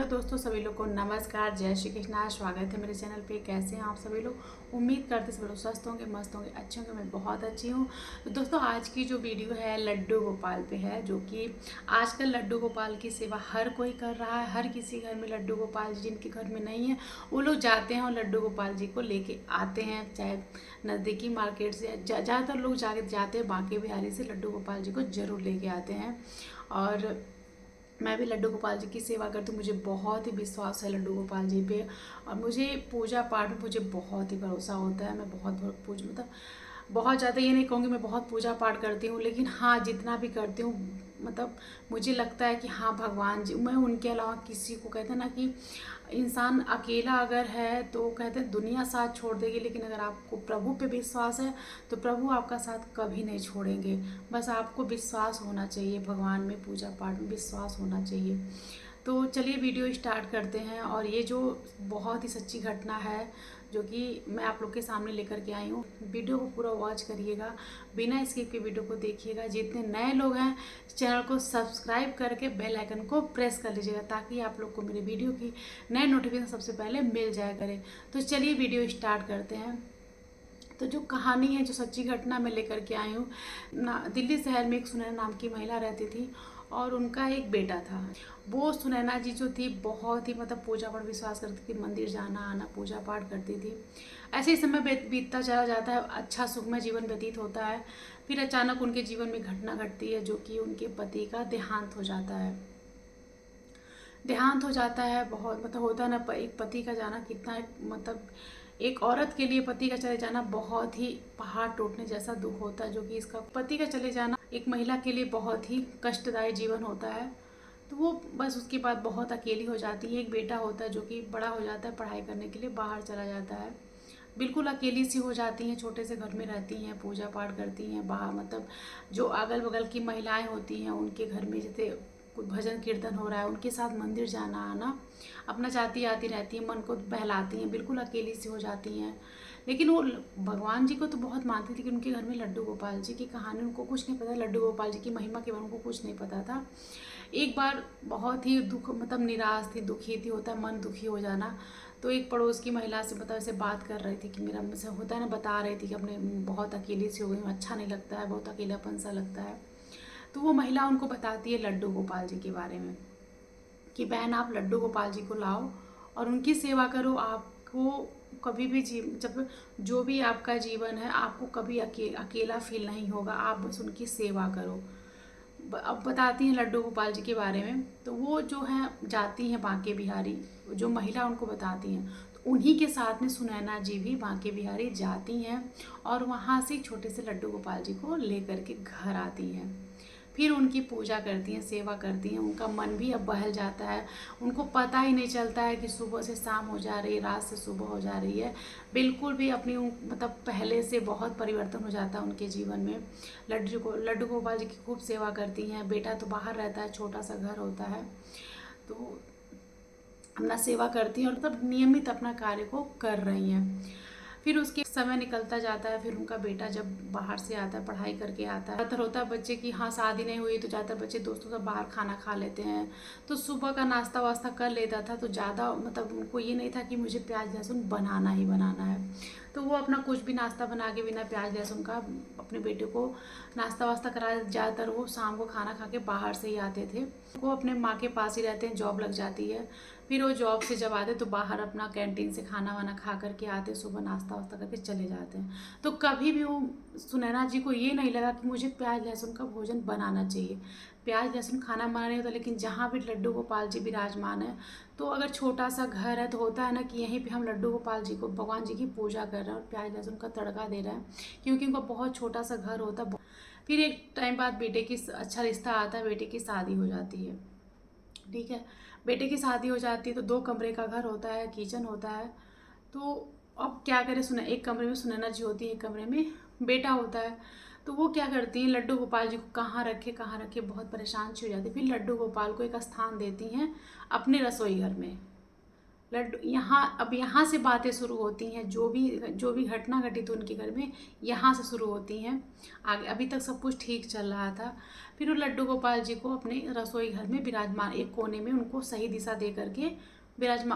दोस्तों, सभी लोग को नमस्कार, जय श्री कृष्णा। स्वागत है मेरे चैनल पे। कैसे हैं आप सभी लोग? उम्मीद करते सभी लोग स्वस्थ होंगे, मस्त होंगे, अच्छे होंगे। मैं बहुत अच्छी हूँ। तो दोस्तों, आज की जो वीडियो है लड्डू गोपाल पे है, जो कि आजकल लड्डू गोपाल की सेवा हर कोई कर रहा है। हर किसी घर में लड्डू गोपाल जी, जिनके घर में नहीं है वो लोग जाते हैं और लड्डू गोपाल जी को लेके आते हैं, चाहे नज़दीकी मार्केट से। ज़्यादातर लोग जाते हैं बांके बिहारी से लड्डू गोपाल जी को ज़रूर लेके आते हैं। और मैं भी लड्डू गोपाल जी की सेवा करती हूँ। मुझे बहुत ही विश्वास है लड्डू गोपाल जी पे, और मुझे पूजा पाठ में मुझे बहुत ही भरोसा होता है। मैं बहुत ज़्यादा ये नहीं कहूँगी मैं बहुत पूजा पाठ करती हूँ, लेकिन हाँ, जितना भी करती हूँ मतलब मुझे लगता है कि हाँ, भगवान जी, मैं उनके अलावा किसी को, कहते हैं ना कि इंसान अकेला अगर है तो कहते हैं दुनिया साथ छोड़ देगी, लेकिन अगर आपको प्रभु पे विश्वास है तो प्रभु आपका साथ कभी नहीं छोड़ेंगे। बस आपको विश्वास होना चाहिए, भगवान में, पूजा पाठ में विश्वास होना चाहिए। तो चलिए वीडियो स्टार्ट करते हैं। और ये जो बहुत ही सच्ची घटना है जो कि मैं आप लोग के सामने लेकर के आई हूँ, वीडियो को पूरा वॉच करिएगा, बिना स्किप के वीडियो को देखिएगा। जितने नए लोग हैं चैनल को सब्सक्राइब करके बेल आइकन को प्रेस कर लीजिएगा, ताकि आप लोग को मेरे वीडियो की नए नोटिफिकेशन सबसे पहले मिल जाया करे। तो चलिए वीडियो स्टार्ट करते हैं। तो जो कहानी है, जो सच्ची घटना मैं लेकर के आई हूँ दिल्ली शहर में एक सुनैना नाम की महिला रहती थी, और उनका एक बेटा था। वो सुनैना जी जो थी बहुत ही पूजा पर विश्वास करती थी, मंदिर जाना आना, पूजा पाठ करती थी। ऐसे ही समय बीतता चला जाता है, अच्छा सुखमय जीवन व्यतीत होता है। फिर अचानक उनके जीवन में घटना घटती है, जो कि उनके पति का देहांत हो जाता है। देहांत हो जाता है, बहुत होता है ना, एक पति का जाना कितना एक औरत के लिए पति का चले जाना बहुत ही पहाड़ टूटने जैसा दुख होता है। जो कि इसका पति का चले जाना एक महिला के लिए बहुत ही कष्टदायी जीवन होता है। तो वो बस उसके बाद बहुत अकेली हो जाती है। एक बेटा होता है जो कि बड़ा हो जाता है, पढ़ाई करने के लिए बाहर चला जाता है। बिल्कुल अकेली सी हो जाती हैं, छोटे से घर में रहती हैं, पूजा पाठ करती हैं। बाहर जो अगल बगल की महिलाएं होती हैं उनके घर में जैसे कोई भजन कीर्तन हो रहा है, उनके साथ मंदिर जाना आना अपना जाती आती रहती हैं, मन को बहलाती हैं, बिल्कुल अकेली सी हो जाती हैं। लेकिन वो भगवान जी को तो बहुत मानती थी कि उनके घर में लड्डू गोपाल जी की कहानी, उनको कुछ नहीं पता, लड्डू गोपाल जी की महिमा के बारे में उनको कुछ नहीं पता था। एक बार बहुत ही दुख निराश थी, दुखी थी, होता है मन दुखी हो जाना। तो एक पड़ोस की महिला से ऐसे बात कर रही थी कि मेरा मुझसे होता है ना, बता रही थी कि अपने बहुत अकेली सी हो गई, अच्छा नहीं लगता है, बहुत अकेलापन सा लगता है। तो वो महिला उनको बताती है लड्डू गोपाल जी के बारे में कि बहन, आप लड्डू गोपाल जी को लाओ और उनकी सेवा करो। आपको कभी भी जब जो भी आपका जीवन है, आपको कभी अकेला फील नहीं होगा। आप बस उनकी सेवा करो। अब बताती हैं लड्डू गोपाल जी के बारे में। तो वो जो है जाती हैं बांके बिहारी, जो महिला उनको बताती हैं, तो उन्हीं के साथ में सुनैना जी भी बांके बिहारी जाती हैं, और वहाँ से छोटे से लड्डू गोपाल जी को लेकर के घर आती हैं। फिर उनकी पूजा करती हैं, सेवा करती हैं। उनका मन भी अब बहल जाता है, उनको पता ही नहीं चलता है कि सुबह से शाम हो जा रही है, रात से सुबह हो जा रही है। बिल्कुल भी अपनी पहले से बहुत परिवर्तन हो जाता है उनके जीवन में। लड्डू गोपाल जी की खूब सेवा करती हैं। बेटा तो बाहर रहता है, छोटा सा घर होता है, तो अपना सेवा करती हैं और नियमित अपना कार्य को कर रही हैं। फिर उसके समय निकलता जाता है। फिर उनका बेटा जब बाहर से आता है, पढ़ाई करके आता है, ज़्यादातर होता है बच्चे की हाँ शादी नहीं हुई तो ज़्यादातर बच्चे दोस्तों से बाहर खाना खा लेते हैं। तो सुबह का नाश्ता वास्ता कर लेता था, तो ज़्यादा उनको ये नहीं था कि मुझे प्याज लहसुन बनाना ही बनाना है। तो वो अपना कुछ भी नाश्ता बना के बिना प्याज लहसुन का अपने बेटे को नाश्ता वास्ता करा। ज़्यादातर वो शाम को खाना खा के बाहर से ही आते थे। वो अपने माँ के पास ही रहते हैं, जॉब लग जाती है। फिर वो जॉब से जब आते तो बाहर अपना कैंटीन से खाना वाना खा करके आते, सुबह नाश्ता वास्ता करके चले जाते हैं। तो कभी भी वो सुनैना जी को ये नहीं लगा कि मुझे प्याज लहसुन का भोजन बनाना चाहिए। प्याज लहसुन खाना बना नहीं होता, लेकिन जहाँ भी लड्डू गोपाल जी विराजमान है, तो अगर छोटा सा घर है तो होता है ना कि यहीं पे हम लड्डू गोपाल जी को, भगवान जी की पूजा कर रहे हैं और प्याज लहसुन का तड़का दे रहे हैं, क्योंकि उनका बहुत छोटा सा घर होता है। फिर एक टाइम बाद बेटे की अच्छा रिश्ता आता है, बेटे की शादी हो जाती है। ठीक है, बेटे की शादी हो जाती है तो 2 कमरे का घर होता है, किचन होता है। तो अब क्या करें, एक कमरे में सुनैना जी होती है, एक कमरे में बेटा होता है। तो वो क्या करती हैं, लड्डू गोपाल जी को कहाँ रखे, बहुत परेशान सी हो जाती है। फिर लड्डू गोपाल को एक स्थान देती हैं अपने रसोई घर में। लड्डू यहाँ से बातें शुरू होती हैं, जो भी घटना घटित उनके घर में यहाँ से शुरू होती हैं। आगे अभी तक सब कुछ ठीक चल रहा था। फिर वो लड्डू गोपाल जी को अपने रसोई घर में विराजमान, एक कोने में उनको सही दिशा दे करके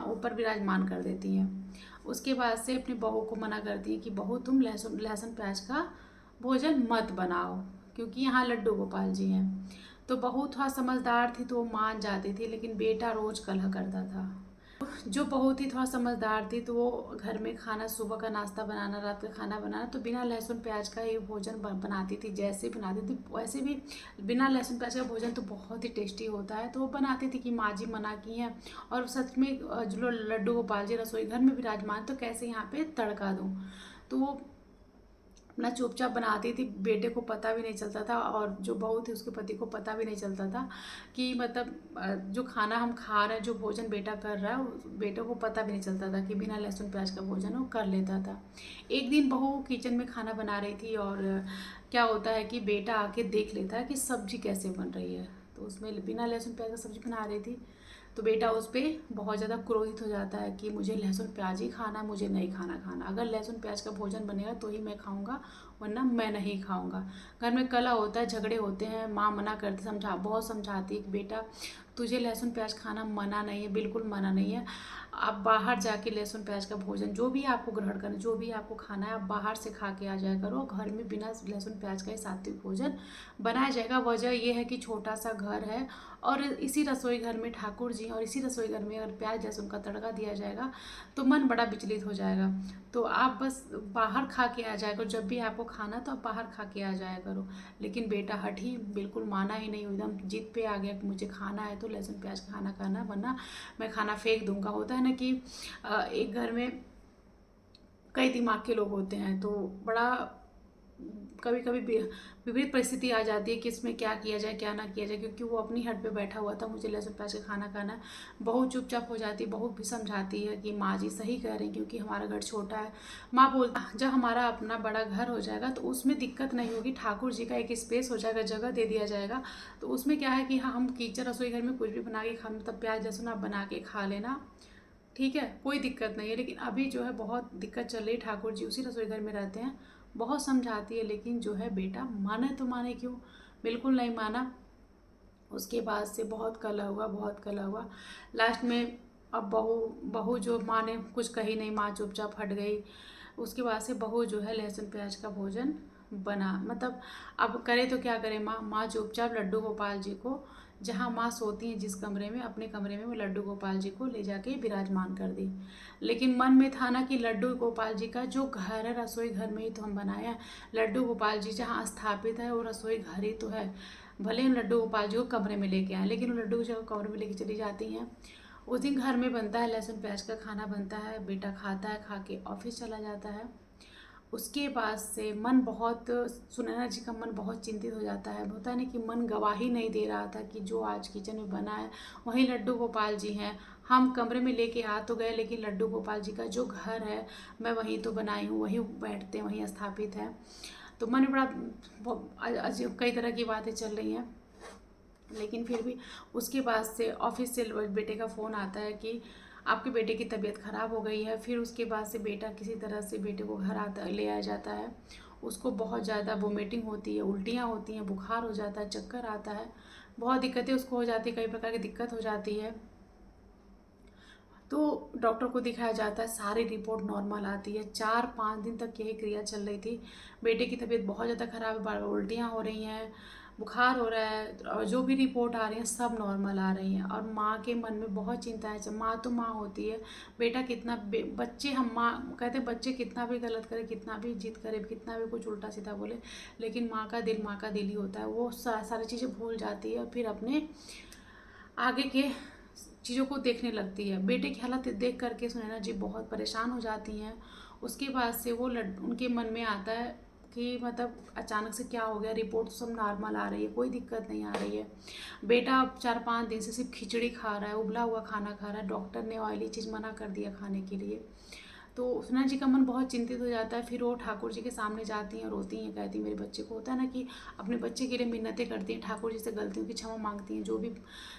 ऊपर विराजमान कर देती हैं। उसके बाद से अपनी बहू को मना करती हैं कि बहू तुम लहसुन प्याज का भोजन मत बनाओ, क्योंकि यहाँ लड्डू गोपाल जी हैं। तो बहू थोड़ा समझदार थी तो वो मान जाती थी, लेकिन बेटा रोज कलह करता था। जो बहू थी थोड़ा समझदार थी तो वो घर में खाना, सुबह का नाश्ता बनाना, रात का खाना बनाना, तो बिना लहसुन प्याज का ये भोजन बनाती थी। जैसे बनाती थी वैसे भी बिना लहसुन प्याज का भोजन तो बहुत ही टेस्टी होता है। तो वो बनाती थी कि माँ जी मना की हैं, और सच में जो लड्डू गोपाल जी रसोई घर में विराजमान, तो कैसे यहाँ पे तड़का दूँ। तो वो अपना चुपचाप बनाती थी, बेटे को पता भी नहीं चलता था, और जो बहू थी उसके पति को पता भी नहीं चलता था कि मतलब जो खाना हम खा रहे हैं, जो भोजन बेटा कर रहा है, बेटे को पता भी नहीं चलता था कि बिना लहसुन प्याज का भोजन वो कर लेता था। एक दिन बहू किचन में खाना बना रही थी, और क्या होता है कि बेटा आके देख लेता है कि सब्जी कैसे बन रही है, तो उसमें बिना लहसुन प्याज का सब्जी बना रही थी। तो बेटा उस पर बहुत ज़्यादा क्रोधित हो जाता है कि मुझे लहसुन प्याज ही खाना, मुझे नहीं खाना, अगर लहसुन प्याज का भोजन बनेगा तो ही मैं खाऊंगा, वरना मैं नहीं खाऊंगा। घर में कलह होता है, झगड़े होते हैं, माँ मना करती, बहुत समझाती कि बेटा तुझे लहसुन प्याज खाना मना नहीं है, बिल्कुल मना नहीं है। आप बाहर जाके लहसुन प्याज का भोजन, जो भी आपको ग्रहण करना, जो भी आपको खाना है, आप बाहर से खा के आ जाया करो। घर में बिना लहसुन प्याज का ही सात्विक भोजन बनाया जाएगा। वजह यह है कि छोटा सा घर है, और इसी रसोई घर में ठाकुर जी, और इसी रसोई घर में अगर प्याज लहसुन का तड़का दिया जाएगा तो मन बड़ा विचलित हो जाएगा। तो आप बस बाहर खा के आ जाया करो, जब भी आपको खाना तो आप बाहर खा के आ जाया करो। लेकिन बेटा हट ही बिल्कुल माना ही नहीं, एकदम जिद पे आ गया कि मुझे खाना है तो लहसुन प्याज खाना, वरना मैं खाना फेंक दूंगा। होता है ना कि एक घर में कई दिमाग के लोग होते हैं, तो बड़ा कभी कभी विपरीत परिस्थिति आ जाती है कि इसमें क्या किया जाए क्या ना किया जाए, क्योंकि वो अपनी हट पे बैठा हुआ था, मुझे लहसुन प्याज का खाना खाना। बहू चुपचाप हो जाती, बहू भी समझाती है कि माँ जी सही कह रही हैं, क्योंकि हमारा घर छोटा है। माँ बोलती जब हमारा अपना बड़ा घर हो जाएगा तो उसमें दिक्कत नहीं होगी, ठाकुर जी का एक स्पेस हो जाएगा, जगह दे दिया जाएगा, तो उसमें क्या है कि हाँ हम किचन रसोई घर में कुछ भी बना के खा, मतलब प्याज लहसुन आप बना के खा लेना, ठीक है, कोई दिक्कत नहीं है। लेकिन अभी जो है बहुत दिक्कत चल रही, ठाकुर जी उसी रसोई घर में रहते हैं। बहुत समझाती है, लेकिन जो है बेटा माने तो माने क्यों, बिल्कुल नहीं माना। उसके बाद से बहुत कलह हुआ, बहुत कलह हुआ। लास्ट में अब बहू जो, माँ ने कुछ कही नहीं, माँ चुपचाप हट गई। उसके बाद से बहू जो है लहसुन प्याज का भोजन बना, मतलब अब करे तो क्या करे माँ चुपचाप लड्डू गोपाल जी को, जहाँ माँ सोती हैं जिस कमरे में, अपने कमरे में, वो लड्डू गोपाल जी को ले जाके विराजमान कर दी। लेकिन मन में था ना कि लड्डू गोपाल जी का जो घर है, रसोई घर में ही तो हम बनाए हैं, लड्डू गोपाल जी जहाँ स्थापित है वो रसोई घर ही तो है। भले हम लड्डू गोपाल जी को कमरे में लेके आए, लेकिन वो लड्डू जी को कमरे में लेके चली जाती हैं। उस दिन घर में बनता है, लहसुन प्याज का खाना बनता है, बेटा खाता है, खा के ऑफिस चला जाता है। उसके बाद से मन बहुत, सुनैना जी का मन बहुत चिंतित हो जाता है। होता है ना कि मन गवाही नहीं दे रहा था कि जो आज किचन में बना है वहीं लड्डू गोपाल जी हैं। हम कमरे में लेके आ तो गए, लेकिन लड्डू गोपाल जी का जो घर है मैं वहीं तो बनाई हूँ, वहीं बैठते हैं, वहीं स्थापित है। तो मन में बड़ा अजीब कई तरह की बातें चल रही हैं। लेकिन फिर भी उसके बाद से ऑफिस से बेटे का फ़ोन आता है कि आपके बेटे की तबीयत ख़राब हो गई है। फिर उसके बाद से बेटा किसी तरह से बेटे को घर आता ले आया जाता है। उसको बहुत ज़्यादा वोमिटिंग होती है, उल्टियाँ होती हैं, बुखार हो जाता है, चक्कर आता है, बहुत दिक्कतें उसको हो जाती है, कई प्रकार की दिक्कत हो जाती है। तो डॉक्टर को दिखाया जाता है, सारी रिपोर्ट नॉर्मल आती है। 4-5 दिन तक यही क्रिया चल रही थी। बेटे की तबीयत बहुत ज़्यादा ख़राब है, बार बार उल्टियाँ हो रही हैं, बुखार हो रहा है, और जो भी रिपोर्ट आ रही है सब नॉर्मल आ रही हैं। और माँ के मन में बहुत चिंता है। जब माँ तो माँ होती है, बेटा कितना बच्चे, हम माँ कहते हैं बच्चे कितना भी गलत करे, कितना भी जिद करे, कितना भी कुछ उल्टा सीधा बोले, लेकिन माँ का दिल ही होता है। वो सारी चीज़ें भूल जाती है और फिर अपने आगे के चीज़ों को देखने लगती है। बेटे की हालत देख करके सुनैना जी बहुत परेशान हो जाती हैं। उसके बाद से वो उनके मन में आता है कि मतलब अचानक से क्या हो गया, रिपोर्ट सब नॉर्मल आ रही है, कोई दिक्कत नहीं आ रही है। बेटा अब 4-5 दिन से सिर्फ खिचड़ी खा रहा है, उबला हुआ खाना खा रहा है, डॉक्टर ने ऑयली चीज़ मना कर दिया खाने के लिए। तो सुनैना जी का मन बहुत चिंतित हो जाता है। फिर वो ठाकुर जी के सामने जाती हैं, रोती हैं, कहती हैं मेरे बच्चे को, होता है ना कि अपने बच्चे के लिए मिन्नतें करती हैं, ठाकुर जी से गलतियों की क्षमा मांगती हैं जो भी।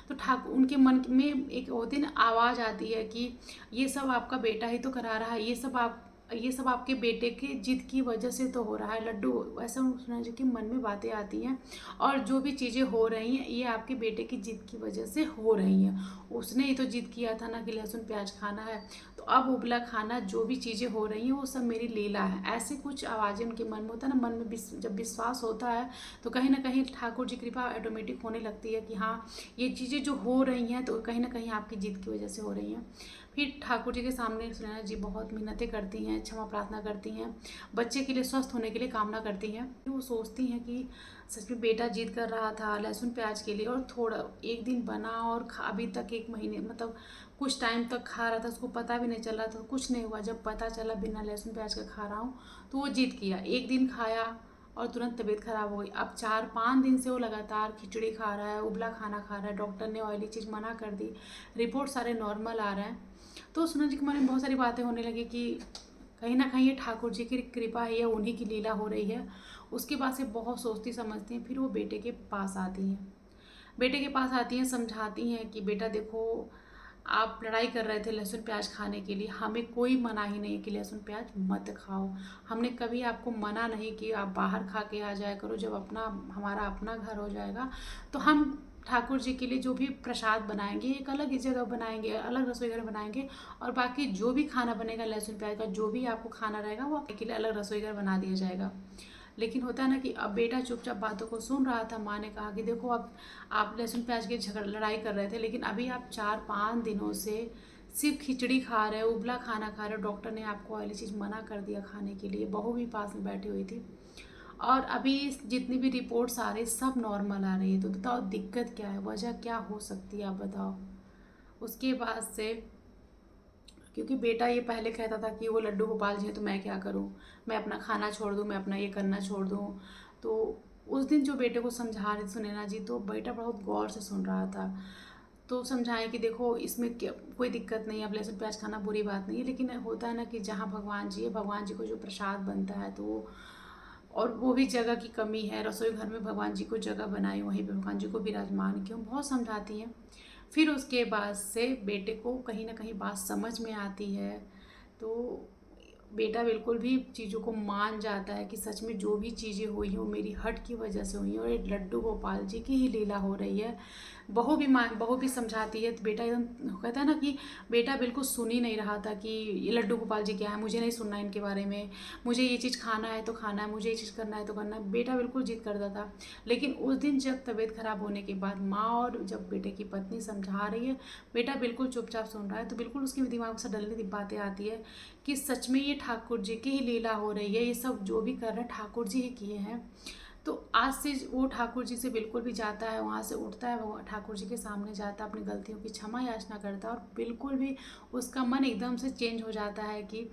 तो ठाकुर उनके मन में एक होती ना आवाज़ आती है कि ये सब आपका बेटा ही तो करा रहा है, ये सब आपके बेटे के जिद की वजह से तो हो रहा है लड्डू। ऐसा सुनैना जी के मन में बातें आती हैं, और जो भी चीज़ें हो रही हैं ये आपके बेटे की जिद की वजह से हो रही हैं। उसने ही तो जिद किया था ना कि लहसुन प्याज खाना है, तो अब उपला खाना, जो भी चीज़ें हो रही हैं वो सब मेरी लीला है। ऐसी कुछ आवाज़ें उनके मन में होता है ना। मन में जब विश्वास होता है तो कहीं ना कहीं ठाकुर जी कृपा ऑटोमेटिक होने लगती है कि हाँ ये चीज़ें जो हो रही हैं तो कहीं ना कहीं आपकी जिद की वजह से हो रही हैं। फिर ठाकुर जी के सामने सुनैना जी बहुत मिन्नतें करती हैं, क्षमा प्रार्थना करती हैं, बच्चे के लिए स्वस्थ होने के लिए कामना करती हैं। वो सोचती हैं कि सच में बेटा जिद कर रहा था लहसुन प्याज के लिए, और थोड़ा एक दिन बना और अभी तक 1 महीने मतलब कुछ टाइम तक खा रहा था, उसको पता भी नहीं चल रहा था, कुछ नहीं हुआ। जब पता चला बिना लहसुन प्याज का खा रहा हूँ तो वो जिद किया, 1 दिन खाया और तुरंत तबीयत खराब हो गई। अब 4-5 दिन से वो लगातार खिचड़ी खा रहा है, उबला खाना खा रहा है, डॉक्टर ने ऑयली चीज़ मना कर दी, रिपोर्ट सारे नॉर्मल आ रहे हैं। तो सुनैना जी के मन में बहुत सारी बातें होने लगी कि कहीं ना कहीं ये ठाकुर जी की कृपा है या उन्हीं की लीला हो रही है। उसके बाद से बहुत सोचती समझती हैं। फिर वो बेटे के पास आती हैं, समझाती हैं कि बेटा देखो, आप लड़ाई कर रहे थे लहसुन प्याज खाने के लिए, हमें कोई मना ही नहीं कि लहसुन प्याज मत खाओ। हमने कभी आपको मना नहीं कि आप बाहर खा के आ जाया करो, जब हमारा अपना घर हो जाएगा तो हम ठाकुर जी के लिए जो भी प्रसाद बनाएंगे एक अलग ही जगह बनाएंगे, अलग रसोई घर बनाएंगे, और बाकी जो भी खाना बनेगा लहसुन प्याज का, जो भी आपको खाना रहेगा वो आपके लिए अलग रसोई घर बना दिया जाएगा। लेकिन होता है ना कि अब बेटा चुपचाप बातों को सुन रहा था। माँ ने कहा कि देखो, अब आप लहसुन प्याज की लड़ाई कर रहे थे, लेकिन अभी आप 4-5 दिनों से सिर्फ खिचड़ी खा रहे हो, उबला खाना खा रहे हो, डॉक्टर ने आपको ऑयली चीज़ मना कर दिया खाने के लिए, बहू भी पास में बैठी हुई थी, और अभी जितनी भी रिपोर्ट्स आ रही सब नॉर्मल आ रही है। तो बताओ दिक्कत क्या है, वजह क्या हो सकती है, आप बताओ। उसके बाद से, क्योंकि बेटा ये पहले कहता था कि वो लड्डू गोपाल जी हैं तो मैं क्या करूं, मैं अपना खाना छोड़ दूं, मैं अपना ये करना छोड़ दूं। तो उस दिन जो बेटे को समझा रही सुनैना जी, तो बेटा बहुत गौर से सुन रहा था। तो समझाएं कि देखो इसमें क्या, कोई दिक्कत नहीं है, अब लहसुन प्याज खाना बुरी बात नहीं है, लेकिन होता है ना कि जहाँ भगवान जी है, भगवान जी को जो प्रसाद बनता है तो और वो भी जगह की कमी है, रसोई घर में भगवान जी को जगह बनाई, वहीं पे भगवान जी को विराजमान क्यों, बहुत समझाती हैं। फिर उसके बाद से बेटे को कहीं ना कहीं बात समझ में आती है। तो बेटा बिल्कुल भी चीज़ों को मान जाता है कि सच में जो भी चीज़ें हुई हैं वो मेरी हट की वजह से हुई हैं, और ये लड्डू गोपाल जी की ही लीला हो रही है। बहू भी समझाती है, तो बेटा एकदम कहता है ना कि बेटा बिल्कुल सुन ही नहीं रहा था कि ये लड्डू गोपाल जी क्या है, मुझे नहीं सुनना इनके बारे में, मुझे ये चीज़ खाना है तो खाना है, मुझे ये चीज़ करना है तो करना है। बेटा बिल्कुल जिद करता था। लेकिन उस दिन जब तबीयत खराब होने के बाद माँ और जब बेटे की पत्नी समझा रही है, बेटा बिल्कुल चुपचाप सुन रहा है, तो बिल्कुल उसके दिमाग से डलने की बातें आती है कि सच में ये ठाकुर जी की ही लीला हो रही है, ये सब जो भी कर रहे हैं ठाकुर जी ही किए हैं। तो आज से वो ठाकुर जी से बिल्कुल भी जाता है, वहाँ से उठता है, वो ठाकुर जी के सामने जाता है, अपनी गलतियों की क्षमा याचना करता है, और बिल्कुल भी उसका मन एकदम से चेंज हो जाता है कि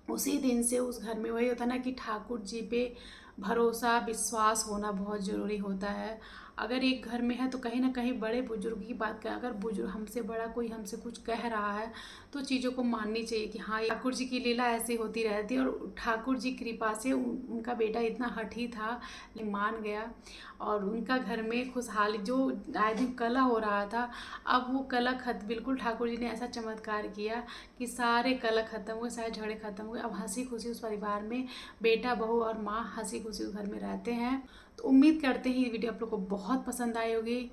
उसी दिन से उस घर में वही होता है ना कि ठाकुर जी पे भरोसा विश्वास होना बहुत ज़रूरी होता है। अगर एक घर में है तो कहीं ना कहीं बड़े बुजुर्ग की बात करें, अगर बुजुर्ग हमसे बड़ा कोई हमसे कुछ कह रहा है तो चीज़ों को माननी चाहिए कि हाँ ठाकुर जी की लीला ऐसी होती रहती है। और ठाकुर जी कृपा से उनका बेटा इतना हठी था, मान गया, और उनका घर में खुशहाली जो आए दिन कलह हो रहा था, अब वो कलह बिल्कुल ठाकुर जी ने ऐसा चमत्कार किया कि सारे कलह खत्म हुए, सारे झगड़े खत्म हुए। अब हंसी खुशी उस परिवार में बेटा बहू और माँ हंसी खुशी उस घर में रहते हैं। तो उम्मीद करते हैं ये वीडियो आप लोग को बहुत पसंद आई होगी।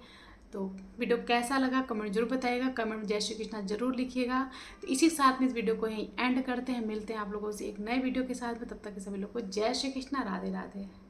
तो वीडियो कैसा लगा कमेंट जरूर बताइएगा, कमेंट में जय श्री कृष्णा जरूर लिखिएगा। तो इसी के साथ में इस वीडियो को यहीं एंड करते हैं, मिलते हैं आप लोगों से एक नए वीडियो के साथ में, तब तक के सभी लोग को जय श्री कृष्णा, राधे राधे।